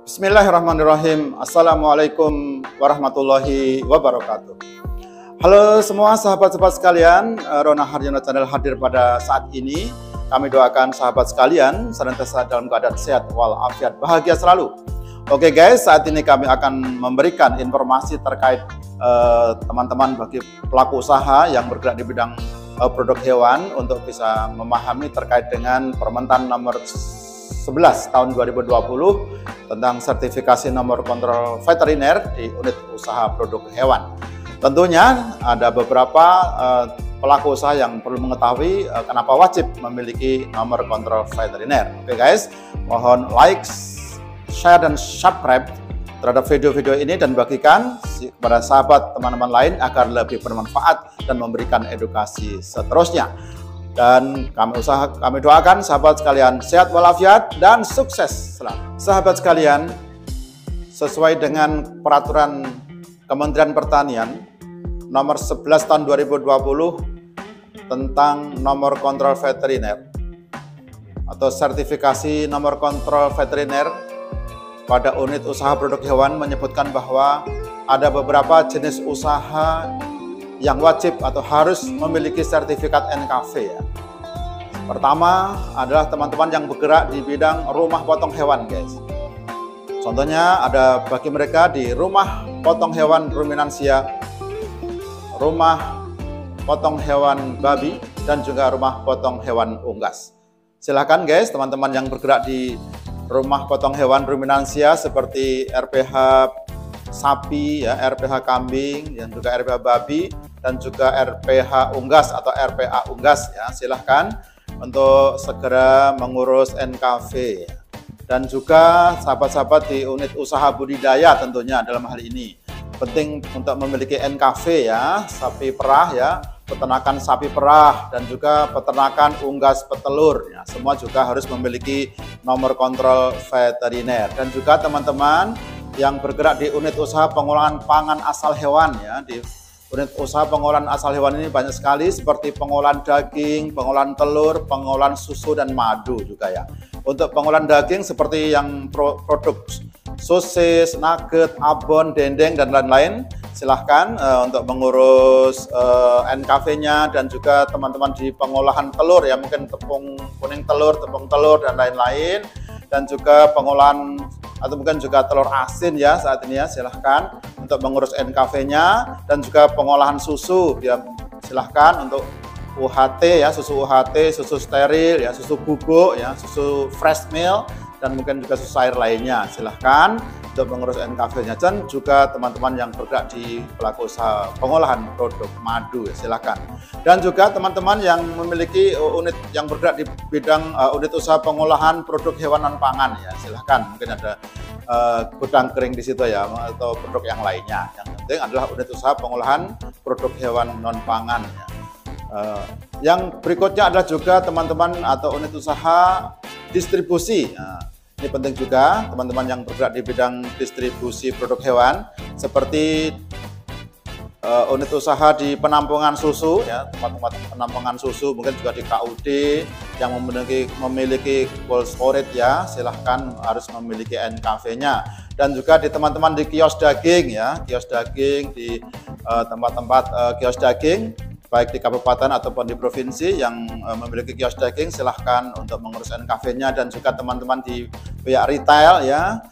Bismillahirrahmanirrahim. Assalamualaikum warahmatullahi wabarakatuh. Halo semua sahabat-sahabat sekalian, Rona Harjono Channel hadir pada saat ini. Kami doakan sahabat sekalian senantiasa dalam keadaan sehat walafiat, bahagia selalu. Oke guys, saat ini kami akan memberikan informasi terkait teman-teman bagi pelaku usaha yang bergerak di bidang produk hewan untuk bisa memahami terkait dengan Permentan nomor 11 tahun 2020 tentang sertifikasi nomor kontrol veteriner di unit usaha produk hewan. Tentunya ada beberapa pelaku usaha yang perlu mengetahui kenapa wajib memiliki nomor kontrol veteriner. Oke guys, mohon like, share, dan subscribe terhadap video-video ini dan bagikan kepada sahabat teman-teman lain agar lebih bermanfaat dan memberikan edukasi seterusnya. Dan kami doakan sahabat sekalian sehat walafiat dan sukses selalu. Sahabat sekalian, sesuai dengan peraturan Kementerian Pertanian nomor 11 tahun 2020 tentang nomor kontrol veteriner atau sertifikasi nomor kontrol veteriner pada unit usaha produk hewan menyebutkan bahwa ada beberapa jenis usaha yang wajib atau harus memiliki sertifikat NKV ya. Pertama adalah teman-teman yang bergerak di bidang rumah potong hewan guys. Contohnya ada bagi mereka di rumah potong hewan ruminansia, rumah potong hewan babi, dan juga rumah potong hewan unggas. Silahkan guys teman-teman yang bergerak di rumah potong hewan ruminansia seperti RPH sapi, ya, RPH kambing, dan juga RPH babi, dan juga RPH unggas atau RPA unggas ya. Silahkan untuk segera mengurus NKV ya. Dan juga sahabat-sahabat di unit usaha budidaya tentunya dalam hal ini penting untuk memiliki NKV ya, sapi perah ya, peternakan sapi perah, dan juga peternakan unggas petelur ya. Semua juga harus memiliki nomor kontrol veteriner. Dan juga teman-teman yang bergerak di unit usaha pengolahan pangan asal hewan ya. Di unit usaha pengolahan asal hewan ini banyak sekali seperti pengolahan daging, pengolahan telur, pengolahan susu, dan madu juga ya. Untuk pengolahan daging seperti yang produk sosis, nugget, abon, dendeng, dan lain-lain, silahkan untuk mengurus NKV-nya. Dan juga teman-teman di pengolahan telur ya, mungkin tepung kuning telur, tepung telur, dan lain-lain. Dan juga pengolahan atau mungkin juga telur asin ya saat ini ya, silahkan untuk mengurus NKV-nya. Dan juga pengolahan susu ya, silahkan untuk UHT ya, susu UHT, susu steril ya, susu bubuk ya, susu fresh milk, dan mungkin juga susu air lainnya. Silahkan untuk mengurus NKV-nya. Dan juga teman-teman yang bergerak di pelaku usaha pengolahan produk madu ya, silahkan. Dan juga teman-teman yang memiliki unit yang bergerak di bidang unit usaha pengolahan produk hewan non pangan ya, silahkan. Mungkin ada gudang kering di situ ya, atau produk yang lainnya. Yang penting adalah unit usaha pengolahan produk hewan non pangan ya. Yang berikutnya adalah juga teman-teman atau unit usaha distribusi. Nah, ini penting juga teman-teman yang bergerak di bidang distribusi produk hewan seperti unit usaha di penampungan susu ya, tempat-tempat penampungan susu, mungkin juga di KUD yang memiliki cold storage ya, silahkan harus memiliki NKV-nya. Dan juga di teman-teman di kios daging ya, kios daging di tempat-tempat kios daging baik di kabupaten ataupun di provinsi yang memiliki kios daging, silahkan untuk mengurus NKV-nya. Dan juga teman-teman di pihak retail ya,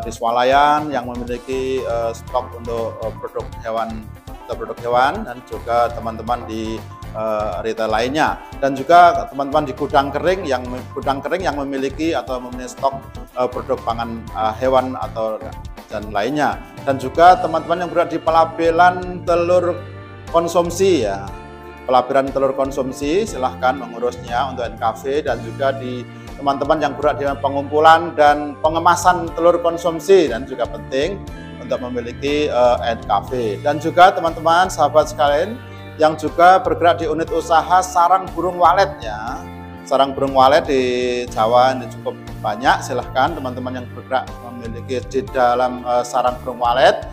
di swalayan yang memiliki stok untuk produk hewan atau produk hewan, dan juga teman-teman di retail lainnya. Dan juga teman-teman di gudang kering yang memiliki atau memiliki stok produk pangan hewan atau dan lainnya. Dan juga teman-teman yang berada di pelabelan telur konsumsi ya, pelabelan telur konsumsi, silahkan mengurusnya untuk NKV. Dan juga di teman-teman yang bergerak di pengumpulan dan pengemasan telur konsumsi, dan juga penting untuk memiliki NKV. Dan juga teman-teman sahabat sekalian yang juga bergerak di unit usaha sarang burung walet ya, sarang burung walet di Jawa ini cukup banyak. Silahkan teman-teman yang bergerak memiliki di dalam sarang burung walet,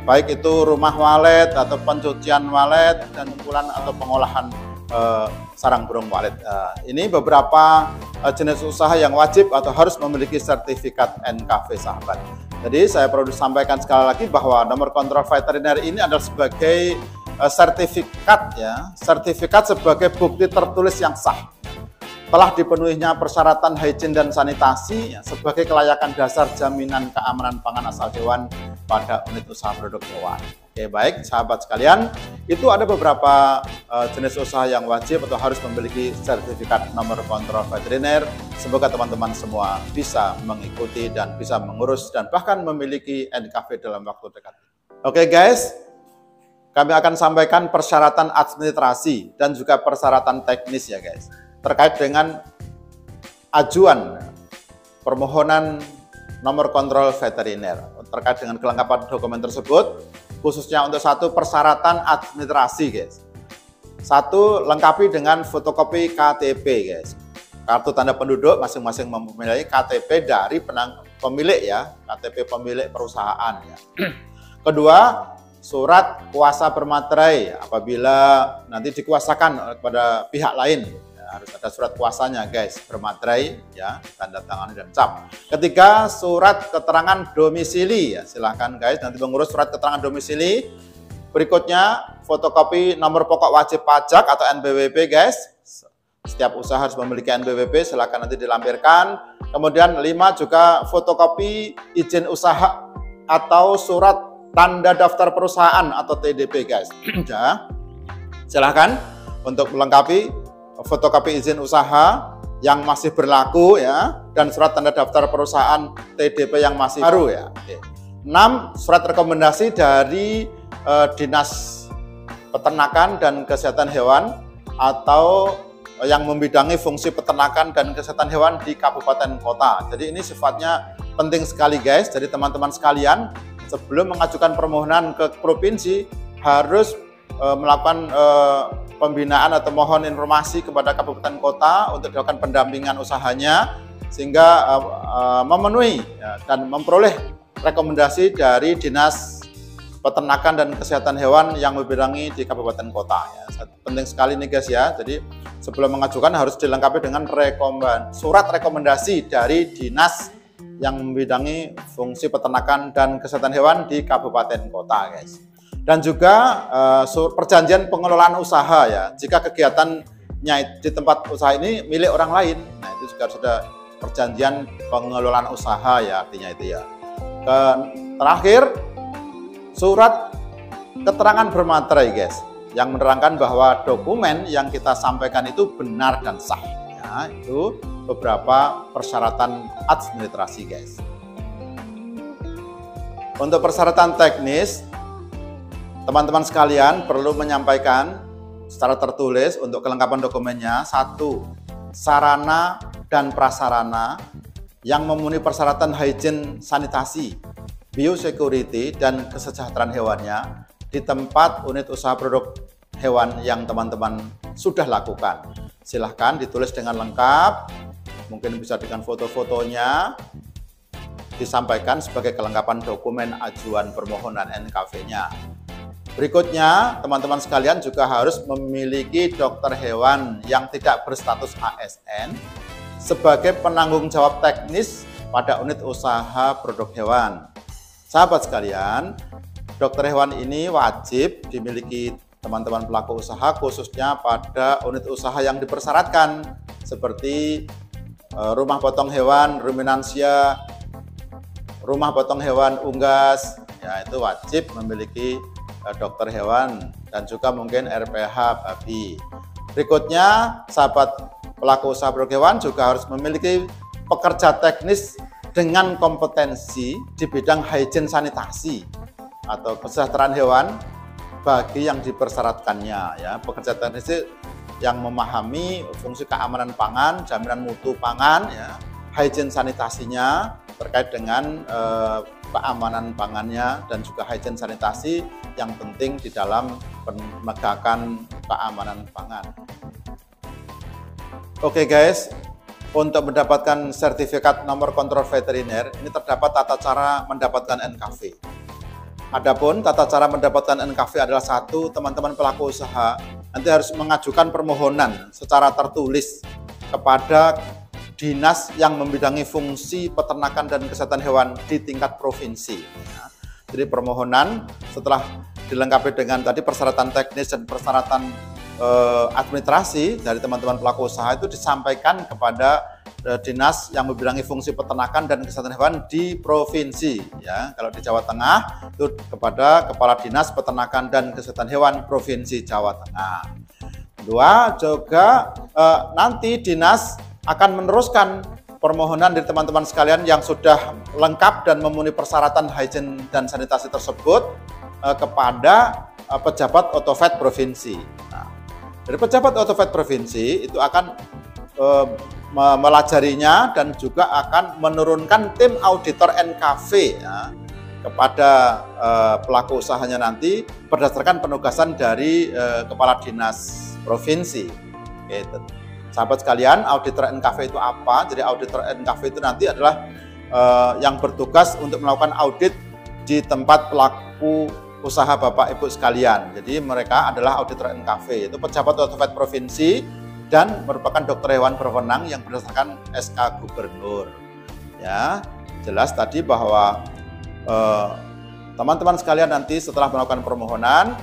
baik itu rumah walet atau pencucian walet dan kumpulan atau pengolahan sarang burung walet. Ini beberapa jenis usaha yang wajib atau harus memiliki sertifikat NKV, sahabat. Jadi saya perlu sampaikan sekali lagi bahwa nomor kontrol veteriner ini adalah sebagai sertifikat, ya, sertifikat sebagai bukti tertulis yang sah. Telah dipenuhinya persyaratan hygiene dan sanitasi sebagai kelayakan dasar jaminan keamanan pangan asal hewan pada unit usaha produk hewan. Oke, baik sahabat sekalian, itu ada beberapa jenis usaha yang wajib atau harus memiliki sertifikat nomor kontrol veteriner. Semoga teman-teman semua bisa mengikuti dan bisa mengurus dan bahkan memiliki NKV dalam waktu dekat. Oke guys, kami akan sampaikan persyaratan administrasi dan juga persyaratan teknis ya guys, terkait dengan ajuan permohonan nomor kontrol veteriner. Terkait dengan kelengkapan dokumen tersebut, khususnya untuk satu persyaratan administrasi guys. Satu, lengkapi dengan fotokopi KTP guys. Kartu tanda penduduk masing-masing memiliki KTP dari pemilik ya, KTP pemilik perusahaan ya. Kedua, surat kuasa bermaterai apabila nanti dikuasakan kepada pihak lain. Harus ada surat kuasanya guys, bermaterai ya, tanda tangan dan cap. Ketiga, surat keterangan domisili ya, silahkan guys nanti mengurus surat keterangan domisili. Berikutnya, fotokopi nomor pokok wajib pajak atau NPWP guys. Setiap usaha harus memiliki NPWP, silahkan nanti dilampirkan. Kemudian 5 juga fotokopi izin usaha atau surat tanda daftar perusahaan atau TDP guys. Ya, silahkan untuk melengkapi fotokopi izin usaha yang masih berlaku ya, dan surat tanda daftar perusahaan TDP yang masih baru ya. 6, surat rekomendasi dari Dinas Peternakan dan Kesehatan Hewan atau yang membidangi fungsi peternakan dan kesehatan hewan di kabupaten kota. Jadi ini sifatnya penting sekali guys. Jadi teman-teman sekalian, sebelum mengajukan permohonan ke provinsi harus melakukan pembinaan atau mohon informasi kepada kabupaten kota untuk dilakukan pendampingan usahanya sehingga memenuhi ya, dan memperoleh rekomendasi dari Dinas Peternakan dan Kesehatan Hewan yang membidangi di kabupaten kota ya. Penting sekali nih guys ya. Jadi sebelum mengajukan harus dilengkapi dengan surat rekomendasi dari dinas yang membidangi fungsi peternakan dan kesehatan hewan di kabupaten kota guys. Dan juga perjanjian pengelolaan usaha ya, jika kegiatannya di tempat usaha ini milik orang lain, nah itu juga sudah perjanjian pengelolaan usaha ya, artinya itu ya. Terakhir, surat keterangan bermaterai guys, yang menerangkan bahwa dokumen yang kita sampaikan itu benar dan sah ya. Itu beberapa persyaratan administrasi guys. Untuk persyaratan teknis, teman-teman sekalian perlu menyampaikan secara tertulis untuk kelengkapan dokumennya. 1, sarana dan prasarana yang memenuhi persyaratan hygiene sanitasi, biosecurity dan kesejahteraan hewannya di tempat unit usaha produk hewan yang teman-teman sudah lakukan. Silahkan ditulis dengan lengkap, mungkin bisa dengan foto-fotonya, disampaikan sebagai kelengkapan dokumen ajuan permohonan NKV-nya. Berikutnya, teman-teman sekalian juga harus memiliki dokter hewan yang tidak berstatus ASN sebagai penanggung jawab teknis pada unit usaha produk hewan. Sahabat sekalian, dokter hewan ini wajib dimiliki teman-teman pelaku usaha, khususnya pada unit usaha yang dipersyaratkan seperti rumah potong hewan ruminansia, rumah potong hewan unggas, ya itu wajib memiliki dokter hewan dan juga mungkin RPH babi. Berikutnya, sahabat pelaku usaha produk hewan juga harus memiliki pekerja teknis dengan kompetensi di bidang hygiene sanitasi atau kesejahteraan hewan bagi yang dipersyaratkannya ya. Pekerja teknis yang memahami fungsi keamanan pangan, jaminan mutu pangan ya, hygiene sanitasinya terkait dengan keamanan pangannya dan juga hygiene sanitasi yang penting di dalam penegakan keamanan pangan. Oke guys, untuk mendapatkan sertifikat nomor kontrol veteriner ini terdapat tata cara mendapatkan NKV. Adapun tata cara mendapatkan NKV adalah 1, teman-teman pelaku usaha nanti harus mengajukan permohonan secara tertulis kepada dinas yang membidangi fungsi peternakan dan kesehatan hewan di tingkat provinsi. Nah, jadi permohonan setelah dilengkapi dengan tadi persyaratan teknis dan persyaratan administrasi dari teman-teman pelaku usaha itu disampaikan kepada dinas yang membidangi fungsi peternakan dan kesehatan hewan di provinsi. Ya, kalau di Jawa Tengah itu kepada Kepala Dinas Peternakan dan Kesehatan Hewan Provinsi Jawa Tengah. Kedua, juga nanti dinas akan meneruskan permohonan dari teman-teman sekalian yang sudah lengkap dan memenuhi persyaratan hygiene dan sanitasi tersebut kepada pejabat otovet provinsi. Nah, dari pejabat otovet provinsi itu akan melajarinya dan juga akan menurunkan tim auditor NKV ya, kepada pelaku usahanya nanti berdasarkan penugasan dari kepala dinas provinsi. Gitu. Sahabat sekalian, auditor NKV itu apa? Jadi auditor NKV itu nanti adalah yang bertugas untuk melakukan audit di tempat pelaku usaha Bapak Ibu sekalian. Jadi mereka adalah auditor NKV, itu pejabat otovet provinsi dan merupakan dokter hewan berwenang yang berdasarkan SK Gubernur. Ya, jelas tadi bahwa teman-teman sekalian nanti setelah melakukan permohonan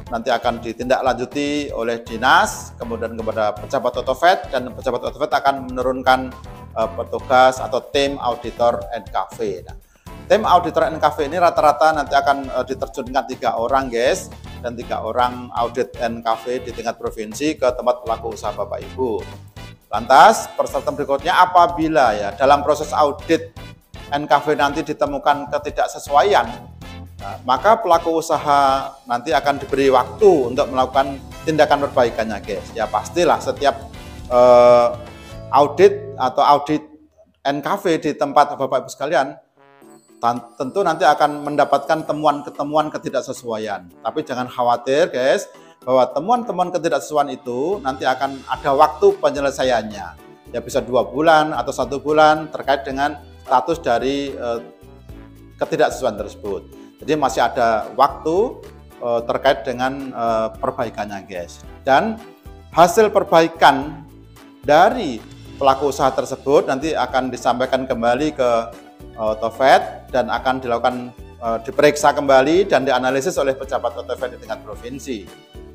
nanti akan ditindaklanjuti oleh dinas, kemudian kepada pejabat otovet, dan pejabat otovet akan menurunkan petugas atau tim auditor NKV. Nah, tim auditor NKV ini rata-rata nanti akan diterjunkan 3 orang guys, dan 3 orang audit NKV di tingkat provinsi ke tempat pelaku usaha Bapak Ibu. Lantas persyaratan berikutnya, apabila ya dalam proses audit NKV nanti ditemukan ketidaksesuaian, nah, maka pelaku usaha nanti akan diberi waktu untuk melakukan tindakan perbaikannya guys. Ya pastilah setiap audit atau audit NKV di tempat Bapak Ibu sekalian tentu nanti akan mendapatkan temuan-temuan ketidaksesuaian. Tapi jangan khawatir guys, bahwa temuan-temuan ketidaksesuaian itu nanti akan ada waktu penyelesaiannya. Ya bisa 2 bulan atau 1 bulan terkait dengan status dari ketidaksesuaian tersebut. Jadi masih ada waktu terkait dengan perbaikannya guys. Dan hasil perbaikan dari pelaku usaha tersebut nanti akan disampaikan kembali ke otovet dan akan dilakukan diperiksa kembali dan dianalisis oleh pejabat otovet di tingkat provinsi.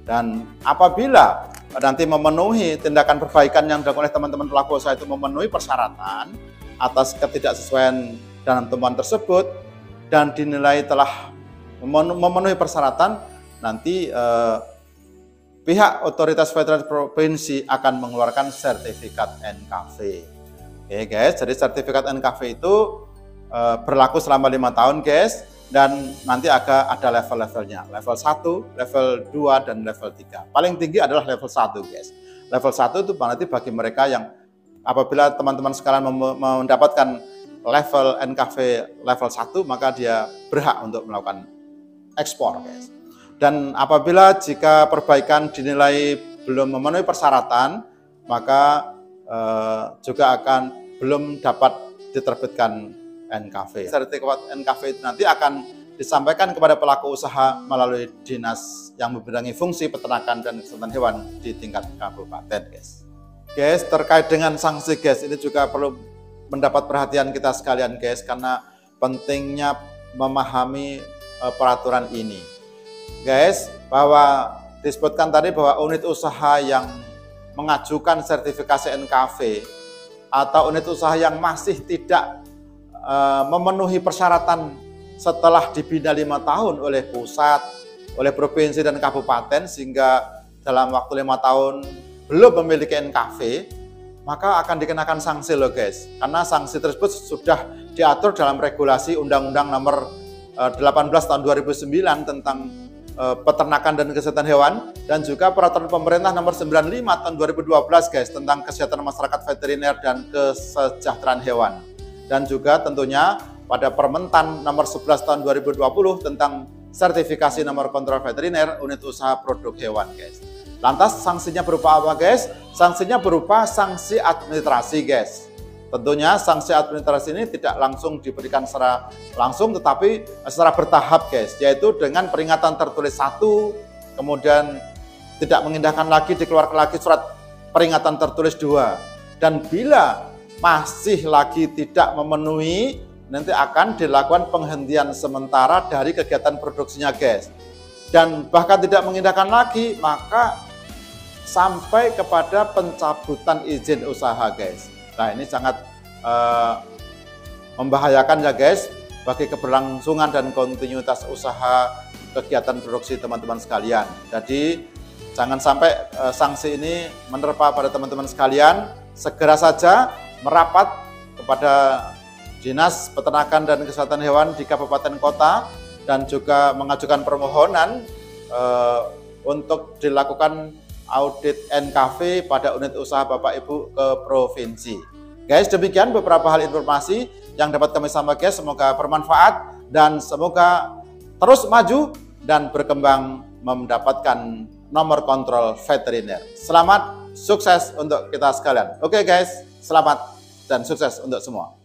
Dan apabila nanti memenuhi tindakan perbaikan yang dilakukan oleh teman-teman pelaku usaha itu memenuhi persyaratan atas ketidaksesuaian dalam temuan tersebut dan dinilai telah memenuhi persyaratan, nanti pihak otoritas veteriner provinsi akan mengeluarkan sertifikat NKV. Oke guys, jadi sertifikat NKV itu berlaku selama 5 tahun guys, dan nanti ada level-levelnya, level 1, level 2, dan level 3. Paling tinggi adalah level 1 guys. Level 1 itu nanti bagi mereka yang apabila teman-teman sekalian mendapatkan level NKV level 1, maka dia berhak untuk melakukan ekspor guys. Dan apabila jika perbaikan dinilai belum memenuhi persyaratan, maka juga akan belum dapat diterbitkan NKV. Sertifikat NKV itu nanti akan disampaikan kepada pelaku usaha melalui dinas yang membidangi fungsi peternakan dan kesehatan hewan di tingkat kabupaten guys. Guys, terkait dengan sanksi guys, ini juga perlu mendapat perhatian kita sekalian guys, karena pentingnya memahami peraturan ini. Guys, bahwa disebutkan tadi bahwa unit usaha yang mengajukan sertifikasi NKV atau unit usaha yang masih tidak memenuhi persyaratan setelah dibina 5 tahun oleh pusat, oleh provinsi dan kabupaten, sehingga dalam waktu 5 tahun belum memiliki NKV, maka akan dikenakan sanksi loh guys. Karena sanksi tersebut sudah diatur dalam regulasi Undang-Undang Nomor 18 tahun 2009 tentang peternakan dan kesehatan hewan, dan juga peraturan pemerintah nomor 95 tahun 2012 guys tentang kesehatan masyarakat veteriner dan kesejahteraan hewan. Dan juga tentunya pada Permentan nomor 11 tahun 2020 tentang sertifikasi nomor kontrol veteriner unit usaha produk hewan guys. Lantas sanksinya berupa apa guys? Sanksinya berupa sanksi administrasi guys. Tentunya sanksi administrasi ini tidak langsung diberikan secara langsung, tetapi secara bertahap guys, yaitu dengan peringatan tertulis 1, kemudian tidak mengindahkan lagi, dikeluarkan lagi surat peringatan tertulis 2. Dan bila masih lagi tidak memenuhi, nanti akan dilakukan penghentian sementara dari kegiatan produksinya guys. Dan bahkan tidak mengindahkan lagi, maka sampai kepada pencabutan izin usaha guys. Nah, ini sangat membahayakan ya guys bagi keberlangsungan dan kontinuitas usaha kegiatan produksi teman-teman sekalian. Jadi jangan sampai sanksi ini menerpa pada teman-teman sekalian. Segera saja merapat kepada Dinas Peternakan dan Kesehatan Hewan di Kabupaten Kota dan juga mengajukan permohonan untuk dilakukan audit NKV pada unit usaha Bapak Ibu ke provinsi. Guys, demikian beberapa hal informasi yang dapat kami sampaikan. Semoga bermanfaat dan semoga terus maju dan berkembang mendapatkan nomor kontrol veteriner. Selamat, sukses untuk kita sekalian. Oke guys, selamat dan sukses untuk semua.